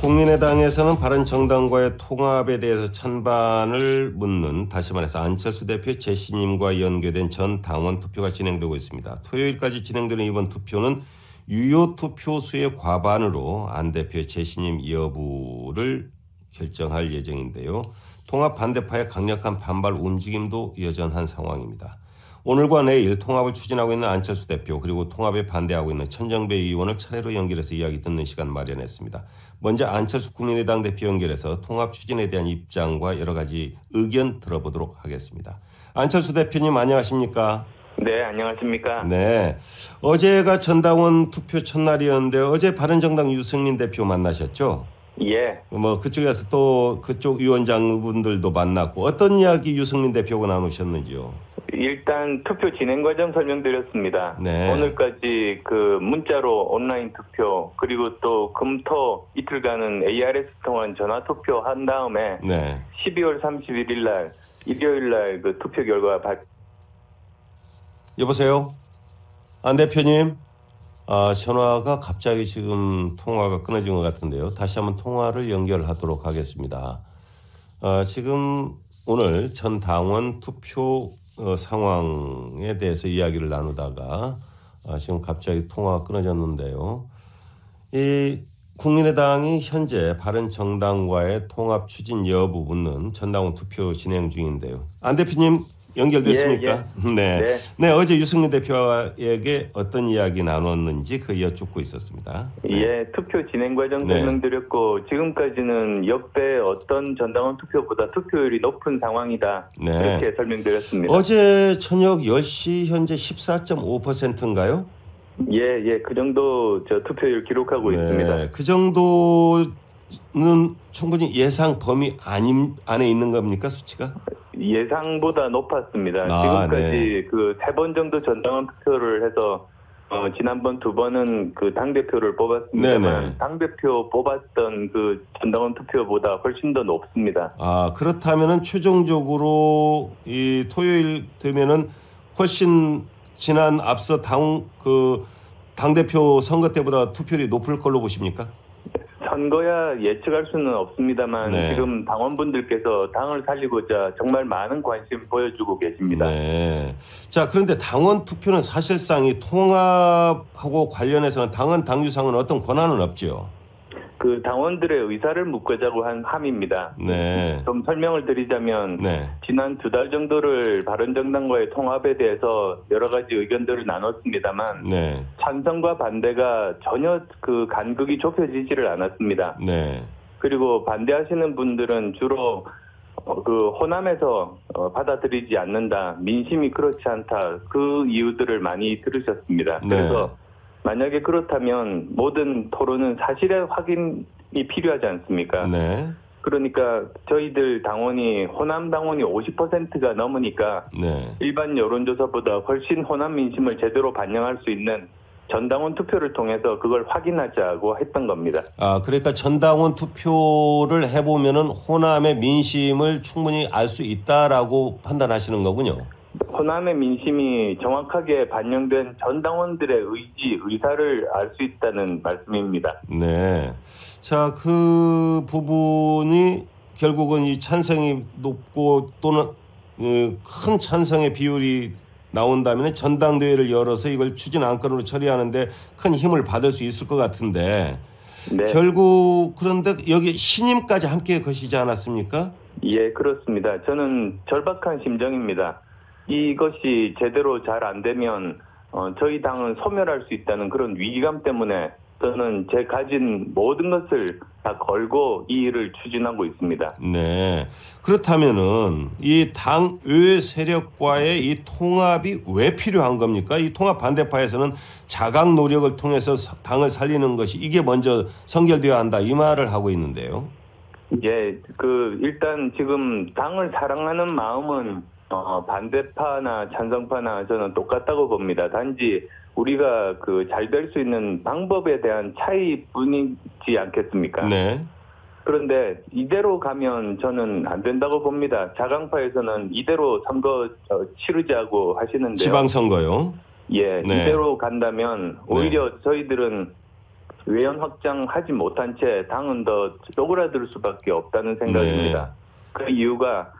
국민의당에서는 바른정당과의 통합에 대해서 찬반을 묻는, 다시 말해서 안철수 대표의 재신임과 연계된 전 당원 투표가 진행되고 있습니다. 토요일까지 진행되는 이번 투표는 유효 투표수의 과반으로 안 대표의 재신임 여부를 결정할 예정인데요. 통합 반대파의 강력한 반발 움직임도 여전한 상황입니다. 오늘과 내일 통합을 추진하고 있는 안철수 대표, 그리고 통합에 반대하고 있는 천정배 의원을 차례로 연결해서 이야기 듣는 시간 마련했습니다. 먼저 안철수 국민의당 대표 연결해서 통합 추진에 대한 입장과 여러 가지 의견 들어보도록 하겠습니다. 안철수 대표님 안녕하십니까? 네, 안녕하십니까? 네, 어제가 전당원 투표 첫날이었는데 어제 바른정당 유승민 대표 만나셨죠? 예. 그쪽에서 또 그쪽 위원장분들도 만났고 어떤 이야기 유승민 대표가 나누셨는지요? 일단 투표 진행 과정 설명드렸습니다. 네. 오늘까지 그 문자로 온라인 투표, 그리고 또 금토 이틀간은 ARS 통한 전화 투표 한 다음에 네. 12월 31일 날 일요일 날 그 투표 결과 여보세요? 안 대표님? 전화가 갑자기 지금 통화가 끊어진 것 같은데요. 다시 한번 통화를 연결하도록 하겠습니다. 지금 오늘 전 당원 투표 상황에 대해서 이야기를 나누다가 지금 갑자기 통화가 끊어졌는데요. 이 국민의당이 현재 바른정당과의 통합 추진 여부 묻는 전당원 투표 진행 중인데요. 안 대표님 연결됐습니까? 예. 네. 네, 어제 유승민 대표에게 어떤 이야기 나눴는지 여쭙고 있었습니다. 네. 예, 투표 진행 과정 설명드렸고 지금까지는 역대 어떤 전당원 투표보다 투표율이 높은 상황이다. 네. 이렇게 설명드렸습니다. 어제 저녁 10시 현재 14.5%인가요? 예, 그 정도 투표율 기록하고 있습니다. 그 정도는 충분히 예상 범위 안에 있는 겁니까, 수치가? 예상보다 높았습니다. 지금까지 그 3번 정도 전당원 투표를 해서 지난번 2번은 그 당대표를 뽑았습니다만 당대표 뽑았던 그 전당원 투표보다 훨씬 더 높습니다. 그렇다면은 최종적으로 이 토요일 되면은 훨씬 지난 앞서 당대표 선거 때보다 투표율이 높을 걸로 보십니까? 선거야 예측할 수는 없습니다만 지금 당원분들께서 당을 살리고자 정말 많은 관심 보여주고 계십니다. 네. 자, 그런데 당원 투표는 사실상 이 통합하고 관련해서는 당원 당규상은 어떤 권한은 없죠. 그 당원들의 의사를 묻고자고 한 함입니다. 네. 좀 설명을 드리자면 지난 2달 정도를 바른정당과의 통합에 대해서 여러 가지 의견들을 나눴습니다만 찬성과 반대가 전혀 그 간극이 좁혀지지를 않았습니다. 그리고 반대하시는 분들은 주로 그 호남에서 받아들이지 않는다, 민심이 그렇지 않다, 그 이유들을 많이 들으셨습니다. 그래서 만약에 그렇다면 모든 토론은 사실의 확인이 필요하지 않습니까? 그러니까 저희들 당원이 호남 당원이 50%가 넘으니까 일반 여론조사보다 훨씬 호남 민심을 제대로 반영할 수 있는 전당원 투표를 통해서 그걸 확인하자고 했던 겁니다. 그러니까 전당원 투표를 해보면은 호남의 민심을 충분히 알 수 있다라고 판단하시는 거군요. 호남의 민심이 정확하게 반영된 전당원들의 의사를 알 수 있다는 말씀입니다. 네. 자, 그 부분이 결국은 이 찬성이 높고 또는 큰 찬성의 비율이 나온다면 전당대회를 열어서 이걸 추진 안건으로 처리하는데 큰 힘을 받을 수 있을 것 같은데 결국 그런데 여기 신임까지 함께 거시지 않았습니까? 예, 그렇습니다. 저는 절박한 심정입니다. 이것이 제대로 잘 안 되면 저희 당은 소멸할 수 있다는 그런 위기감 때문에 저는 제 가진 모든 것을 다 걸고 이 일을 추진하고 있습니다. 네. 그렇다면은 이 당 외 세력과의 이 통합이 왜 필요한 겁니까? 이 통합 반대파에서는 자각 노력을 통해서 당을 살리는 것이 이게 먼저 선결되어야 한다 이 말을 하고 있는데요. 예, 일단 지금 당을 사랑하는 마음은 반대파나 찬성파나 저는 똑같다고 봅니다. 단지 우리가 잘 될 수 있는 방법에 대한 차이뿐이지 않겠습니까? 그런데 이대로 가면 저는 안 된다고 봅니다. 자강파에서는 이대로 선거 치르자고 하시는데요. 지방선거요? 예, 이대로 간다면 오히려 저희들은 외연 확장하지 못한 채 당은 더 쪼그라들 수밖에 없다는 생각입니다. 네. 그 이유가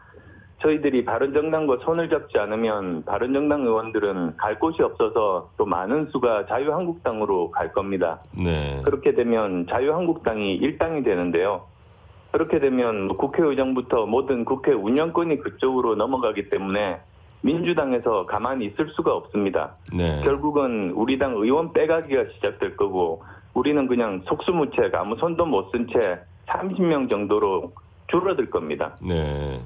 저희들이 바른정당과 손을 잡지 않으면 바른정당 의원들은 갈 곳이 없어서 또 많은 수가 자유한국당으로 갈 겁니다. 네. 그렇게 되면 자유한국당이 일당이 되는데요. 그렇게 되면 국회의장부터 모든 국회 운영권이 그쪽으로 넘어가기 때문에 민주당에서 가만히 있을 수가 없습니다. 네. 결국은 우리 당 의원 빼가기가 시작될 거고 우리는 그냥 속수무책 아무 손도 못 쓴 채 30명 정도로 줄어들 겁니다. 네.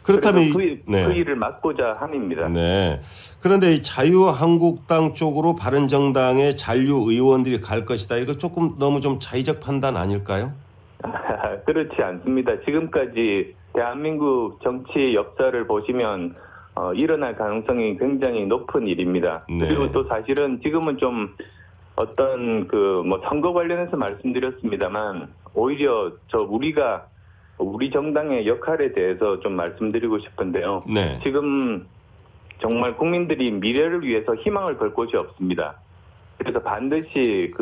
그렇다면 그 일을 막고자 함입니다. 네. 그런데 이 자유한국당 쪽으로 바른정당의 잔류 의원들이 갈 것이다. 이거 조금 너무 좀 자의적 판단 아닐까요? 그렇지 않습니다. 지금까지 대한민국 정치 역사를 보시면 일어날 가능성이 굉장히 높은 일입니다. 네. 그리고 또 사실은 지금은 좀 어떤 선거 관련해서 말씀드렸습니다만 오히려 우리 정당의 역할에 대해서 좀 말씀드리고 싶은데요. 네. 지금 정말 국민들이 미래를 위해서 희망을 걸 곳이 없습니다. 그래서 반드시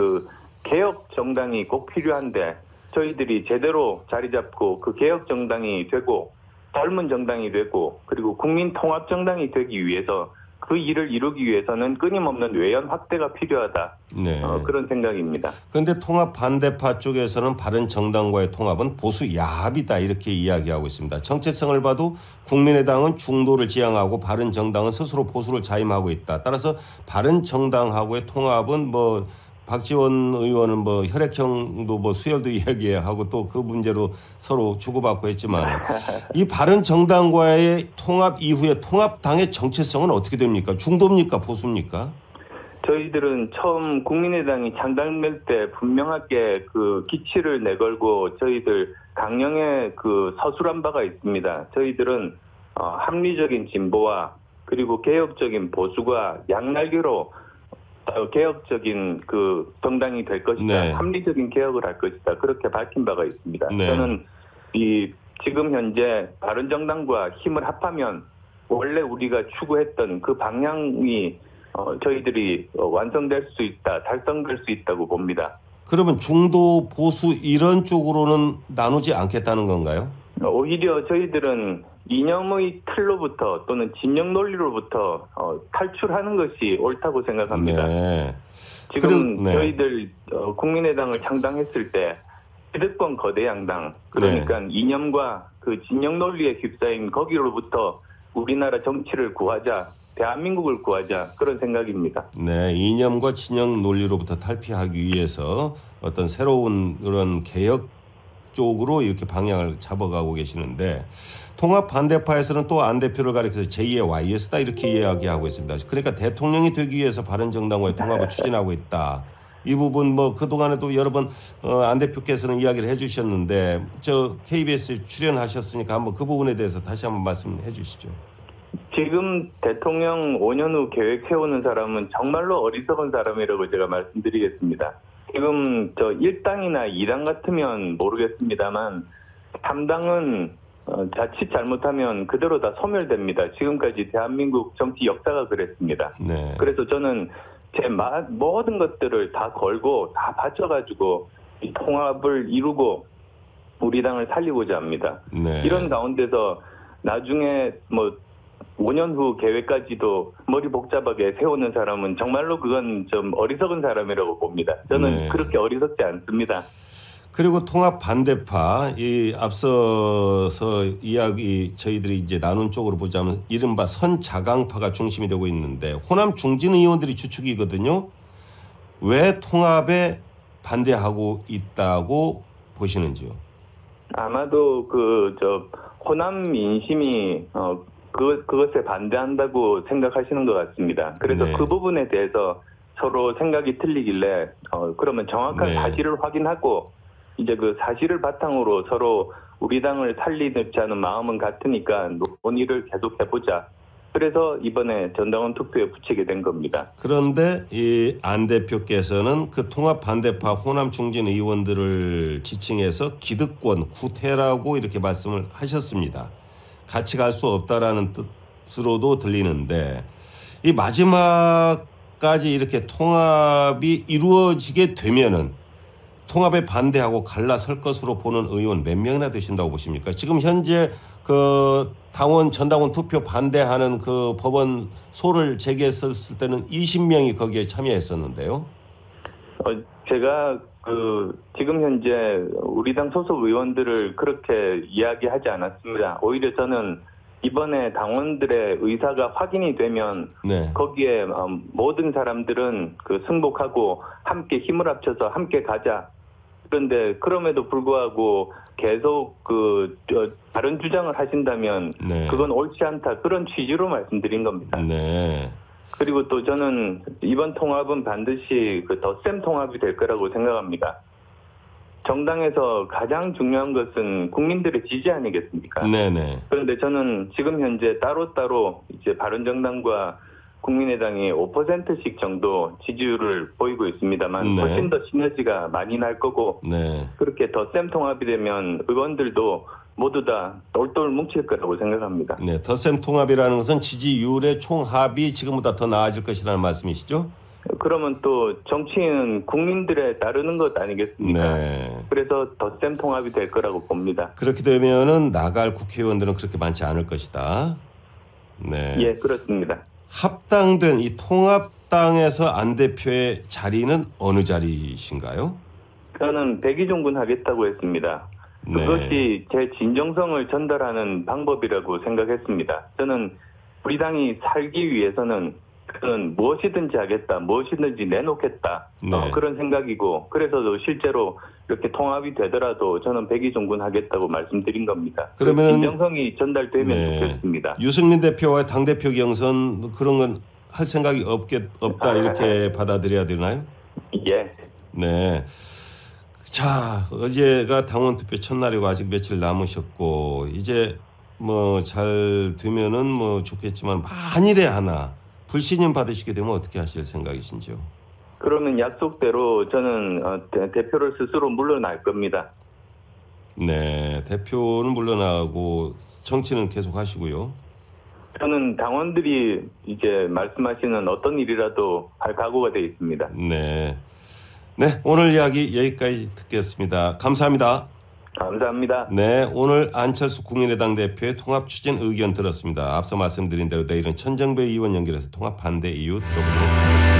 개혁 정당이 꼭 필요한데 저희들이 제대로 자리 잡고 그 개혁 정당이 되고 젊은 정당이 되고 그리고 국민 통합 정당이 되기 위해서 그 일을 이루기 위해서는 끊임없는 외연 확대가 필요하다. 네. 그런 생각입니다. 그런데 통합 반대파 쪽에서는 바른정당과의 통합은 보수 야합이다 이렇게 이야기하고 있습니다. 정체성을 봐도 국민의당은 중도를 지향하고 바른정당은 스스로 보수를 자임하고 있다. 따라서 바른정당하고의 통합은 박지원 의원은 혈액형도 수혈도 이야기하고 또 그 문제로 서로 주고받고 했지만 이 바른정당과의 통합 이후에 통합당의 정체성은 어떻게 됩니까? 중도입니까? 보수입니까? 저희들은 처음 국민의당이 창당될 때 분명하게 기치를 내걸고 저희들 강령의 서술한 바가 있습니다. 저희들은 합리적인 진보와 그리고 개혁적인 보수가 양날개로 개혁적인 정당이 될 것이다. 네. 합리적인 개혁을 할 것이다. 그렇게 밝힌 바가 있습니다. 네. 저는 지금 현재 바른정당과 힘을 합하면 원래 우리가 추구했던 그 방향이 저희들이 완성될 수 있다, 달성될 수 있다고 봅니다. 그러면 중도, 보수 이런 쪽으로는 나누지 않겠다는 건가요? 오히려 저희들은 이념의 틀로부터 또는 진영 논리로부터 탈출하는 것이 옳다고 생각합니다. 네. 지금 저희들 국민의당을 창당했을 때 기득권 거대 양당 그러니까 이념과 진영 논리에 휩싸인 거기로부터 우리나라 정치를 구하자, 대한민국을 구하자 그런 생각입니다. 네, 이념과 진영 논리로부터 탈피하기 위해서 어떤 새로운 그런 개혁 쪽으로 이렇게 방향을 잡아가고 계시는데 통합 반대파에서는 또 안 대표를 가리켜서 제2의 YS다 이렇게 이야기하고 있습니다. 그러니까 대통령이 되기 위해서 바른정당과의 통합을 추진하고 있다. 이 부분 그동안에도 여러 번 안 대표께서는 이야기를 해주셨는데 KBS에 출연하셨으니까 한번 그 부분에 대해서 다시 한번 말씀해 주시죠. 지금 대통령 5년 후 계획 세우는 사람은 정말로 어리석은 사람이라고 제가 말씀드리겠습니다. 지금 1당이나 2당 같으면 모르겠습니다만 3당은 자칫 잘못하면 그대로 다 소멸됩니다. 지금까지 대한민국 정치 역사가 그랬습니다. 네. 그래서 저는 제 모든 것들을 다 걸고 다 바쳐가지고 이 통합을 이루고 우리 당을 살리고자 합니다. 네. 이런 가운데서 나중에 5년 후 계획까지도 머리 복잡하게 세우는 사람은 정말로 그건 좀 어리석은 사람이라고 봅니다. 저는 그렇게 어리석지 않습니다. 그리고 통합 반대파, 앞서서 이야기 저희들이 이제 나눈 쪽으로 보자면 이른바 선자강파가 중심이 되고 있는데 호남 중진 의원들이 주축이거든요. 왜 통합에 반대하고 있다고 보시는지요? 아마도 호남 민심이 그것에 반대한다고 생각하시는 것 같습니다. 그래서 그 부분에 대해서 서로 생각이 틀리길래 그러면 정확한 사실을 확인하고 이제 그 사실을 바탕으로 서로 우리 당을 살리지 않은 마음은 같으니까 논의를 계속 해보자. 그래서 이번에 전당원 투표에 붙이게 된 겁니다. 그런데 이 안 대표께서는 그 통합 반대파 호남 중진 의원들을 지칭해서 기득권, 구태라고 이렇게 말씀을 하셨습니다. 같이 갈 수 없다라는 뜻으로도 들리는데 이 마지막까지 이렇게 통합이 이루어지게 되면은 통합에 반대하고 갈라설 것으로 보는 의원 몇 명이나 되신다고 보십니까? 지금 현재 그 전당원 투표 반대하는 그 법원 소를 제기했었을 때는 20명이 거기에 참여했었는데요. 제가 지금 현재 우리 당 소속 의원들을 그렇게 이야기하지 않았습니다. 오히려 저는 이번에 당원들의 의사가 확인이 되면 네. 거기에 모든 사람들은 승복하고 함께 힘을 합쳐서 함께 가자. 그런데 그럼에도 불구하고 계속 다른 주장을 하신다면 네. 그건 옳지 않다. 그런 취지로 말씀드린 겁니다. 네. 그리고 또 저는 이번 통합은 반드시 덧셈 통합이 될 거라고 생각합니다. 정당에서 가장 중요한 것은 국민들의 지지 아니겠습니까? 네네. 그런데 저는 지금 현재 따로따로 이제 바른정당과 국민의당이 5%씩 정도 지지율을 보이고 있습니다만 네. 훨씬 더 시너지가 많이 날 거고 네. 그렇게 덧셈 통합이 되면 의원들도 모두 다 똘똘 뭉칠 거라고 생각합니다. 네, 덧셈 통합이라는 것은 지지율의 총합이 지금보다 더 나아질 것이라는 말씀이시죠? 그러면 또 정치인은 국민들에 따르는 것 아니겠습니까? 네. 그래서 덧셈 통합이 될 거라고 봅니다. 그렇게 되면은 나갈 국회의원들은 그렇게 많지 않을 것이다. 네. 예, 그렇습니다. 합당된 이 통합당에서 안 대표의 자리는 어느 자리이신가요? 저는 백의종군 하겠다고 했습니다. 그것이 제 진정성을 전달하는 방법이라고 생각했습니다. 저는 우리 당이 살기 위해서는 저는 무엇이든지 하겠다, 무엇이든지 내놓겠다 그런 생각이고 그래서도 실제로 이렇게 통합이 되더라도 저는 백의종군 하겠다고 말씀드린 겁니다. 그러면 진정성이 전달되면 좋겠습니다. 유승민 대표와의 당대표 경선 그런 건 할 생각이 없다 이렇게 받아들여야 되나요? 예. 네. 자, 어제가 당원 투표 첫날이고 아직 며칠 남으셨고 이제 뭐 잘 되면은 뭐 좋겠지만 만일에 하나 불신임 받으시게 되면 어떻게 하실 생각이신지요? 그러면 약속대로 저는 대표를 스스로 물러날 겁니다. 네, 대표는 물러나고 정치는 계속 하시고요. 저는 당원들이 이제 말씀하시는 어떤 일이라도 할 각오가 되어 있습니다. 네. 네, 오늘 이야기 여기까지 듣겠습니다. 감사합니다. 감사합니다. 네, 오늘 안철수 국민의당 대표의 통합 추진 의견 들었습니다. 앞서 말씀드린 대로 내일은 천정배 의원 연결해서 통합 반대 이유 들어보도록 하겠습니다.